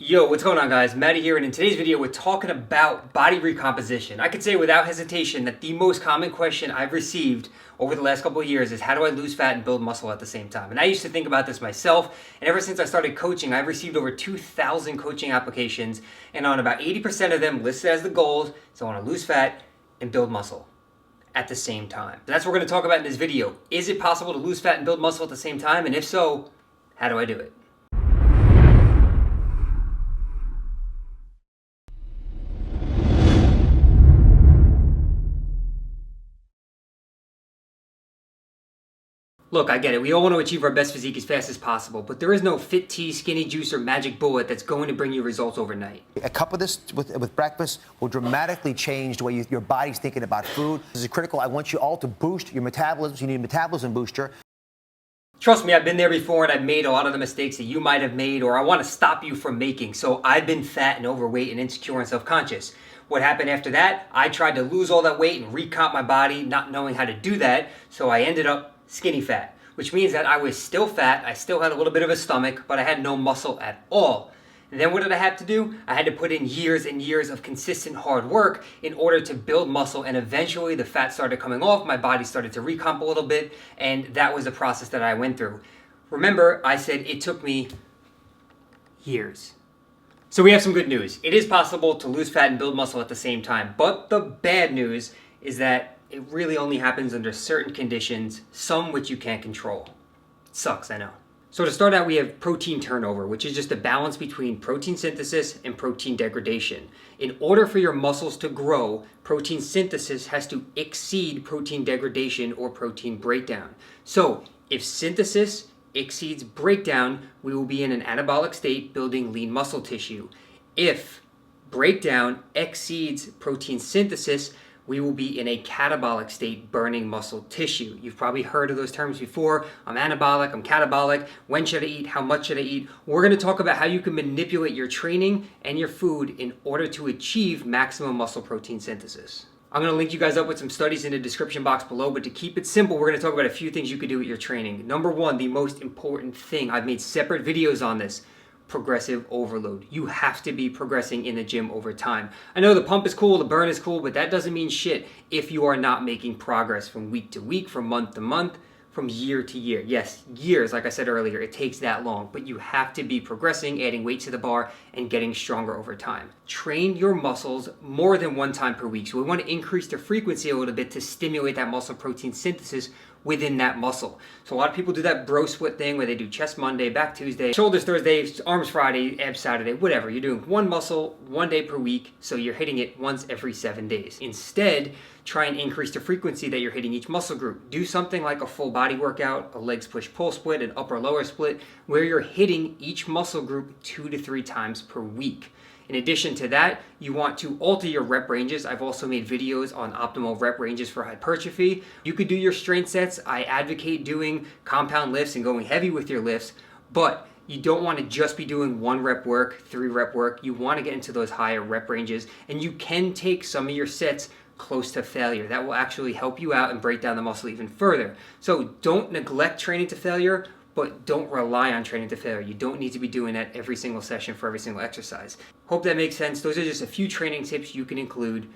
Yo, what's going on, guys? Matty here, and in today's video we're talking about body recomposition. I could say without hesitation that the most common question I've received over the last couple of years is how do I lose fat and build muscle at the same time? And I used to think about this myself, and ever since I started coaching, I've received over 2,000 coaching applications, and on about 80% of them listed as the goals, so I want to lose fat and build muscle at the same time. That's what we're going to talk about in this video. Is it possible to lose fat and build muscle at the same time? And if so, how do I do it? Look, I get it. We all want to achieve our best physique as fast as possible, but there is no fit tea, skinny juice, or magic bullet that's going to bring you results overnight. A cup of this with breakfast will dramatically change the way your body's thinking about food. This is critical. I want you all to boost your metabolism. So you need a metabolism booster. Trust me, I've been there before, and I've made a lot of the mistakes that you might have made, or I want to stop you from making. So I've been fat and overweight and insecure and self-conscious. What happened after that? I tried to lose all that weight and recomp my body, not knowing how to do that, so I ended up skinny fat, which means that I was still fat, I still had a little bit of a stomach, but I had no muscle at all. And then what did I have to do? I had to put in years and years of consistent hard work in order to build muscle, and eventually the fat started coming off, my body started to recomp a little bit, and that was the process that I went through. Remember, I said it took me years. So we have some good news. It is possible to lose fat and build muscle at the same time, but the bad news is that it really only happens under certain conditions, some which you can't control. It sucks, I know. So to start out, we have protein turnover, which is just a balance between protein synthesis and protein degradation. In order for your muscles to grow, protein synthesis has to exceed protein degradation or protein breakdown. So if synthesis exceeds breakdown, we will be in an anabolic state building lean muscle tissue. If breakdown exceeds protein synthesis, we will be in a catabolic state burning muscle tissue. You've probably heard of those terms before. I'm anabolic, I'm catabolic. When should I eat? How much should I eat? We're gonna talk about how you can manipulate your training and your food in order to achieve maximum muscle protein synthesis. I'm gonna link you guys up with some studies in the description box below, but to keep it simple, we're gonna talk about a few things you could do with your training. Number one, the most important thing, I've made separate videos on this, progressive overload. You have to be progressing in the gym over time. I know the pump is cool, the burn is cool, but that doesn't mean shit if you are not making progress from week to week, from month to month, from year to year. Yes, years, like I said earlier, it takes that long, but you have to be progressing, adding weight to the bar, and getting stronger over time. Train your muscles more than one time per week. So we want to increase the frequency a little bit to stimulate that muscle protein synthesis within that muscle. So a lot of people do that bro split thing where they do chest Monday, back Tuesday, shoulders Thursday, arms Friday, abs Saturday, whatever. You're doing one muscle, 1 day per week, so you're hitting it once every 7 days. Instead, try and increase the frequency that you're hitting each muscle group. Do something like a full body workout, a legs push-pull split, an upper lower split, where you're hitting each muscle group 2 to 3 times per week. In addition to that, you want to alter your rep ranges. I've also made videos on optimal rep ranges for hypertrophy. You could do your strength sets. I advocate doing compound lifts and going heavy with your lifts, but you don't want to just be doing 1 rep work, 3 rep work. You want to get into those higher rep ranges, and you can take some of your sets close to failure. That will actually help you out and break down the muscle even further. So don't neglect training to failure, but don't rely on training to failure. You don't need to be doing that every single session for every single exercise. Hope that makes sense. Those are just a few training tips you can include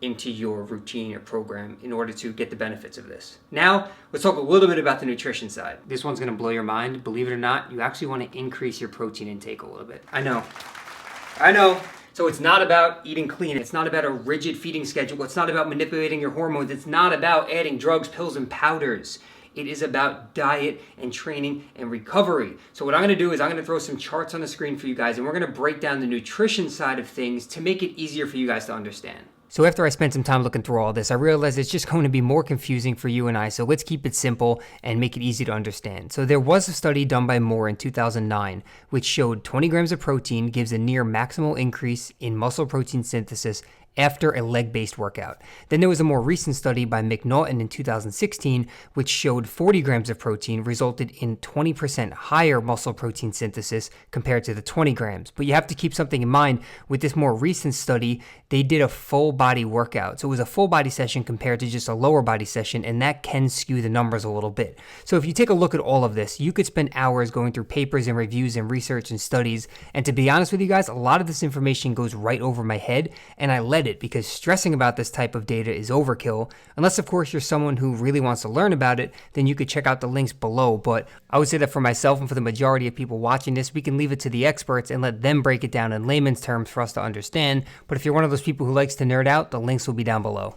into your routine or program in order to get the benefits of this. Now, let's talk a little bit about the nutrition side. This one's gonna blow your mind. Believe it or not, you actually wanna increase your protein intake a little bit. I know. So it's not about eating clean. It's not about a rigid feeding schedule. It's not about manipulating your hormones. It's not about adding drugs, pills, and powders. It is about diet and training and recovery. So what I'm gonna do is I'm gonna throw some charts on the screen for you guys, and we're gonna break down the nutrition side of things to make it easier for you guys to understand. So after I spent some time looking through all this, I realized it's just going to be more confusing for you and I, so let's keep it simple and make it easy to understand. So there was a study done by Moore in 2009, which showed 20 grams of protein gives a near maximal increase in muscle protein synthesis after a leg-based workout. Then there was a more recent study by McDonald in 2016, which showed 40 grams of protein resulted in 20% higher muscle protein synthesis compared to the 20 grams. But you have to keep something in mind. With this more recent study, they did a full body workout. So it was a full body session compared to just a lower body session, and that can skew the numbers a little bit. So if you take a look at all of this, you could spend hours going through papers and reviews and research and studies. And to be honest with you guys, a lot of this information goes right over my head, and I let it because stressing about this type of data is overkill. Unless, of course, you're someone who really wants to learn about it, then you could check out the links below. But I would say that for myself and for the majority of people watching this, we can leave it to the experts and let them break it down in layman's terms for us to understand. But if you're one of those people who likes to nerd out, the links will be down below.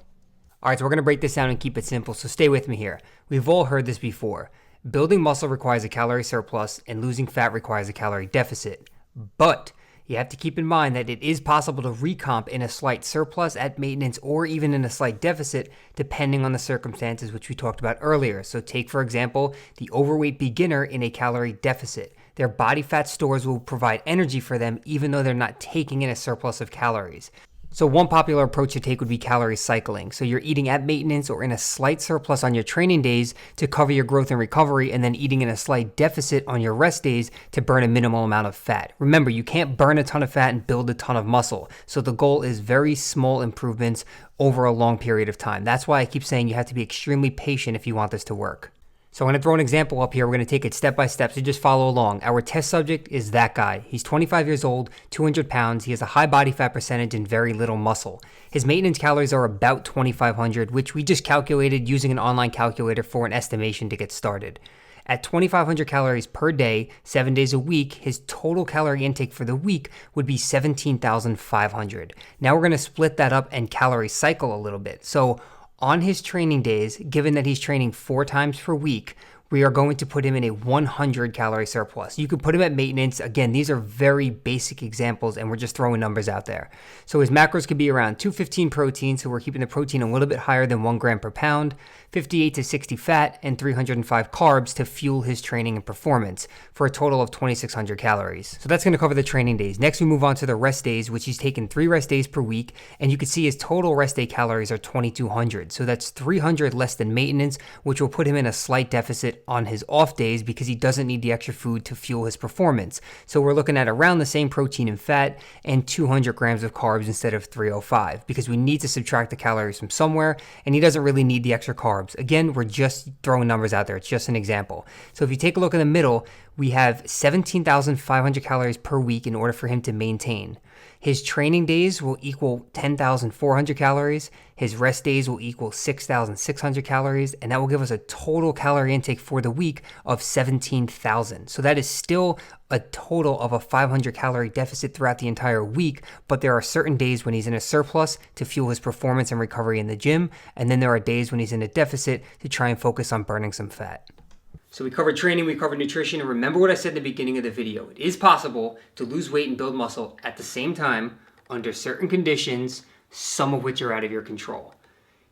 All right, so we're going to break this down and keep it simple, so stay with me here. We've all heard this before. Building muscle requires a calorie surplus, and losing fat requires a calorie deficit. But you have to keep in mind that it is possible to recomp in a slight surplus at maintenance or even in a slight deficit, depending on the circumstances which we talked about earlier. So take, for example, the overweight beginner in a calorie deficit. Their body fat stores will provide energy for them even though they're not taking in a surplus of calories. So one popular approach to take would be calorie cycling. So you're eating at maintenance or in a slight surplus on your training days to cover your growth and recovery, and then eating in a slight deficit on your rest days to burn a minimal amount of fat. Remember, you can't burn a ton of fat and build a ton of muscle. So the goal is very small improvements over a long period of time. That's why I keep saying you have to be extremely patient if you want this to work. So I'm going to throw an example up here. We're going to take it step by step, so just follow along. Our test subject is that guy. He's 25 years old, 200 pounds. He has a high body fat percentage and very little muscle. His maintenance calories are about 2,500, which we just calculated using an online calculator for an estimation to get started. At 2,500 calories per day, 7 days a week, his total calorie intake for the week would be 17,500. Now we're going to split that up and calorie cycle a little bit. So on his training days, given that he's training 4 times per week, we are going to put him in a 100 calorie surplus. You could put him at maintenance. Again, these are very basic examples and we're just throwing numbers out there. So his macros could be around 215 protein, so we're keeping the protein a little bit higher than 1 gram per pound, 58 to 60 fat, and 305 carbs to fuel his training and performance for a total of 2,600 calories. So that's going to cover the training days. Next, we move on to the rest days, which he's taken 3 rest days per week, and you can see his total rest day calories are 2,200. So that's 300 less than maintenance, which will put him in a slight deficit on his off days because he doesn't need the extra food to fuel his performance. So we're looking at around the same protein and fat and 200 grams of carbs instead of 305 because we need to subtract the calories from somewhere, and he doesn't really need the extra carbs. Again, we're just throwing numbers out there. It's just an example. So if you take a look in the middle, we have 17,500 calories per week in order for him to maintain. His training days will equal 10,400 calories. His rest days will equal 6,600 calories. And that will give us a total calorie intake for the week of 17,000. So that is still a total of a 500 calorie deficit throughout the entire week. But there are certain days when he's in a surplus to fuel his performance and recovery in the gym. And then there are days when he's in a deficit to try and focus on burning some fat. So we covered training, we covered nutrition, and remember what I said in the beginning of the video. It is possible to lose weight and build muscle at the same time under certain conditions, some of which are out of your control.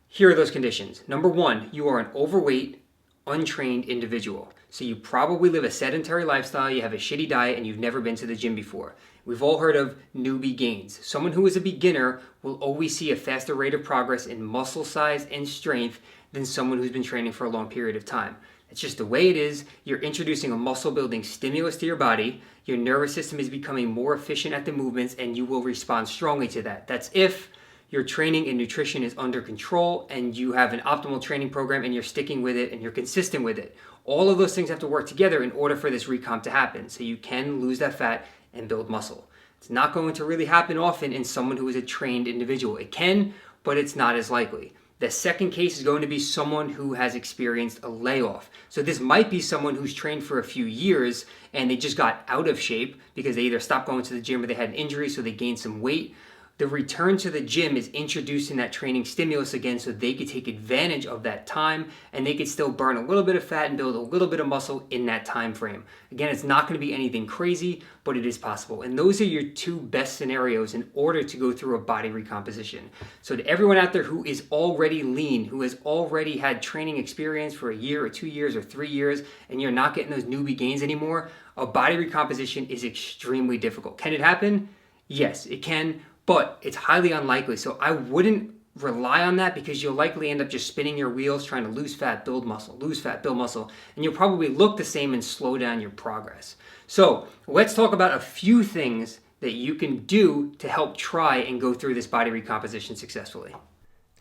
Here are those conditions. Number 1, you are an overweight, untrained individual. So you probably live a sedentary lifestyle, you have a shitty diet, and you've never been to the gym before. We've all heard of newbie gains. Someone who is a beginner will always see a faster rate of progress in muscle size and strength than someone who's been training for a long period of time. It's just the way it is. You're introducing a muscle building stimulus to your body. Your nervous system is becoming more efficient at the movements and you will respond strongly to that. That's if your training and nutrition is under control and you have an optimal training program and you're sticking with it and you're consistent with it. All of those things have to work together in order for this recomp to happen. So you can lose that fat and build muscle. It's not going to really happen often in someone who is a trained individual. It can, but it's not as likely. The second case is going to be someone who has experienced a layoff. So this might be someone who's trained for a few years and they just got out of shape because they either stopped going to the gym or they had an injury, so they gained some weight. The return to the gym is introducing that training stimulus again so they could take advantage of that time and they could still burn a little bit of fat and build a little bit of muscle in that time frame. Again, it's not going to be anything crazy, but it is possible. And those are your 2 best scenarios in order to go through a body recomposition. So to everyone out there who is already lean, who has already had training experience for a year or 2 years or 3 years, and you're not getting those newbie gains anymore, a body recomposition is extremely difficult. Can it happen? Yes, it can. but it's highly unlikely. So I wouldn't rely on that because you'll likely end up just spinning your wheels trying to lose fat, build muscle, lose fat, build muscle, and you'll probably look the same and slow down your progress. So let's talk about a few things that you can do to help try and go through this body recomposition successfully.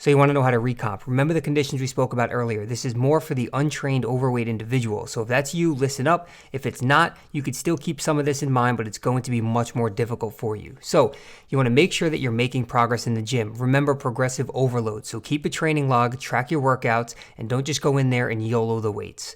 So you want to know how to recomp. Remember the conditions we spoke about earlier. This is more for the untrained overweight individual. So if that's you, listen up. If it's not, you could still keep some of this in mind, but it's going to be much more difficult for you. So you want to make sure that you're making progress in the gym. Remember progressive overload. So keep a training log, track your workouts, and don't just go in there and YOLO the weights.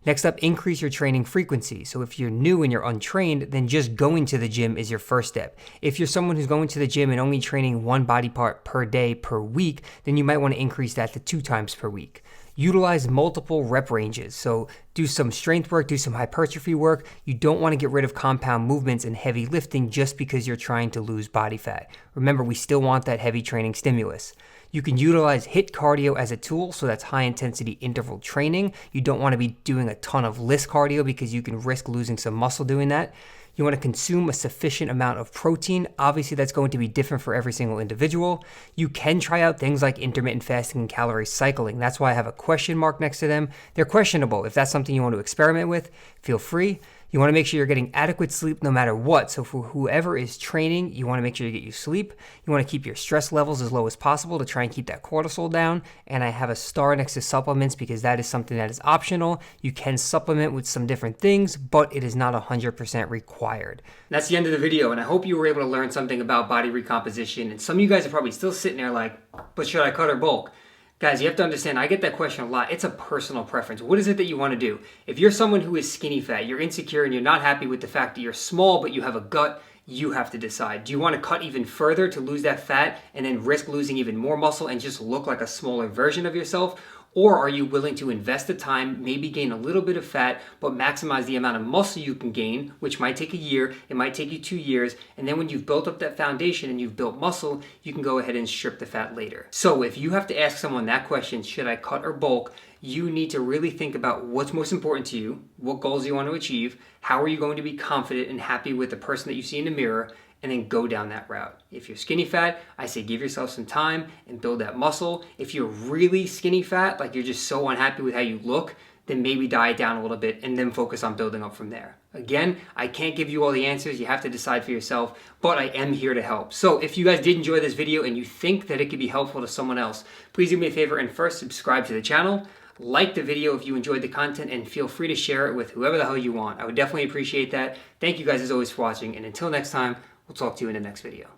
Next up, increase your training frequency. So if you're new and you're untrained, then just going to the gym is your first step. If you're someone who's going to the gym and only training one body part per day per week, then you might want to increase that to 2 times per week. Utilize multiple rep ranges. So do some strength work, do some hypertrophy work. You don't want to get rid of compound movements and heavy lifting just because you're trying to lose body fat. Remember, we still want that heavy training stimulus. You can utilize HIIT cardio as a tool, so that's high intensity interval training. You don't want to be doing a ton of list cardio because you can risk losing some muscle doing that. You want to consume a sufficient amount of protein. Obviously, that's going to be different for every single individual. You can try out things like intermittent fasting and calorie cycling. That's why I have a question mark next to them. They're questionable. If that's something you want to experiment with, feel free. You want to make sure you're getting adequate sleep no matter what. So for whoever is training, you want to make sure you get your sleep. You want to keep your stress levels as low as possible to try and keep that cortisol down. And I have a star next to supplements because that is something that is optional. You can supplement with some different things, but it is not 100% required. That's the end of the video, and I hope you were able to learn something about body recomposition. And some of you guys are probably still sitting there like, but should I cut or bulk? Guys, you have to understand, I get that question a lot. It's a personal preference. What is it that you want to do? If you're someone who is skinny fat, you're insecure, and you're not happy with the fact that you're small, but you have a gut, you have to decide. Do you want to cut even further to lose that fat and then risk losing even more muscle and just look like a smaller version of yourself? Or are you willing to invest the time, maybe gain a little bit of fat, but maximize the amount of muscle you can gain, which might take a year, it might take you 2 years, and then when you've built up that foundation and you've built muscle, you can go ahead and strip the fat later. So if you have to ask someone that question, should I cut or bulk, you need to really think about what's most important to you, what goals you want to achieve, how are you going to be confident and happy with the person that you see in the mirror, and then go down that route. If you're skinny fat, I say give yourself some time and build that muscle. If you're really skinny fat, like you're just so unhappy with how you look, then maybe diet down a little bit and then focus on building up from there. Again, I can't give you all the answers. You have to decide for yourself, but I am here to help. So if you guys did enjoy this video and you think that it could be helpful to someone else, please do me a favor and first subscribe to the channel. Like the video if you enjoyed the content, and feel free to share it with whoever the hell you want. I would definitely appreciate that. Thank you guys as always for watching, and until next time, we'll talk to you in the next video.